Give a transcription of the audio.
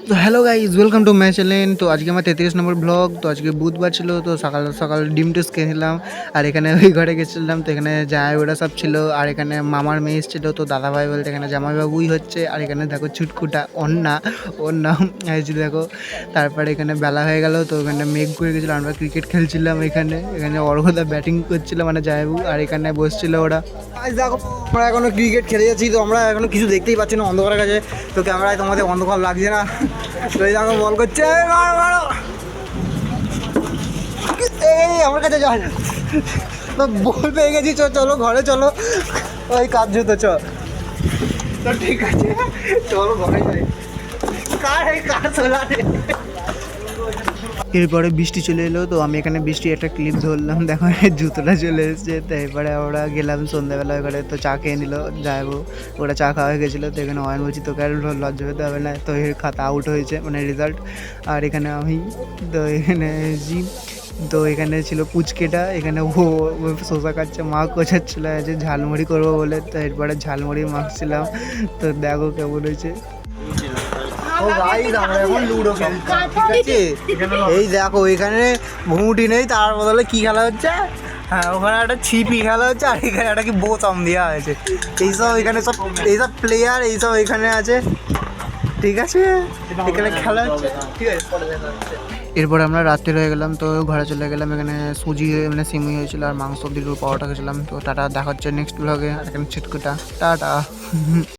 তো hello guys, welcome to my channel. তো আজকে আমার 33 নম্বর ব্লগ। তো আজকে বুধবার ছিল, তো সকাল সকাল ডিম টোস্ট খেয়েছিলাম। আর এখানে ওই ঘরে গেছিলাম, তো এখানে জামাই ওরা সব ছিল। আর এখানে মামার মেয়ে এসেছিল, তো দাদাভাই বলতে এখানে জামাইবাবুই হচ্ছে। আর এখানে দেখো ছুটকুটা অন্না, ওর নাম হয়েছিল দেখো। তারপরে এখানে বেলা হয়ে গেল, তো এখানে মেঘ করে গেছিলো, আমরা ক্রিকেট খেলছিলাম। এখানে এখানে অর্ঘদা ব্যাটিং করছিল, মানে জামাইবাবু। আর এখানে বসছিল ওরা। দেখো আমরা এখনো ক্রিকেট খেলে যাচ্ছি, তো আমরা এখনো কিছু দেখতেই পাচ্ছি না অন্ধকারের কাছে। তো ক্যামেরায় তোমাদের অন্ধকার লাগছে না, তো এই দেখো বল করছে, মারো মারো। এই আমার কাছে যাও, তো বল পেয়ে গেছি। চলো ঘরে চলো, ওই কাজ জুতো চ। তো ঠিক আছে, চলো ঘরে যাই। কার চলা রে। এরপরে বৃষ্টি চলে এলো, তো আমি এখানে বৃষ্টি একটা ক্লিপ ধরলাম। দেখো জুতোটা চলে এসেছে। তো এরপরে আমরা গেলাম সন্ধ্যাবেলা ওখানে, তো চা খেয়ে নিল যাবো। ওরা চা খাওয়া হয়ে গেছিলো, তো এখানে অয়ন বলছি তোকে আর লজ্জা পেতে হবে না। তো এর খাতা আউট হয়েছে, মানে রেজাল্ট। আর এখানে আমি, তো এখানে জি, তো এখানে ছিল পুচকেটা। এখানে ও শসা খাচ্ছে, মা কোচাচ্ছিল আছে ঝালমুড়ি করবো বলে। তো এরপরে ঝালমুড়ি মাখছিলাম। তো দেখো কেমন হয়েছে। ও ভাই আমরা এখন লুডো খেলছি, ঠিক আছে। এই দেখো এখানে ঘুমুটি নেই, তার বদলে কি খেলা হচ্ছে। হ্যাঁ, ওখানে একটা ছিপি খেলা হচ্ছে, আর এখানে একটা কি বোতাম দেওয়া হয়েছে। এইসব এখানে সব এইসব প্লেয়ার এইসব এখানে আছে, ঠিক আছে। এখানে খেলা হচ্ছে, ঠিক আছে। এরপরে আমরা রাত্রি হয়ে গেলাম, তো ঘরে চলে গেলাম। এখানে সুজি মানে সিমুই হয়েছিল, আর মাংস দিল, পাওয়াটা খেয়েছিলাম। তো টাটা, দেখা হচ্ছে নেক্সট ব্লগে। আর এখানে ছিটকুটা টাটা।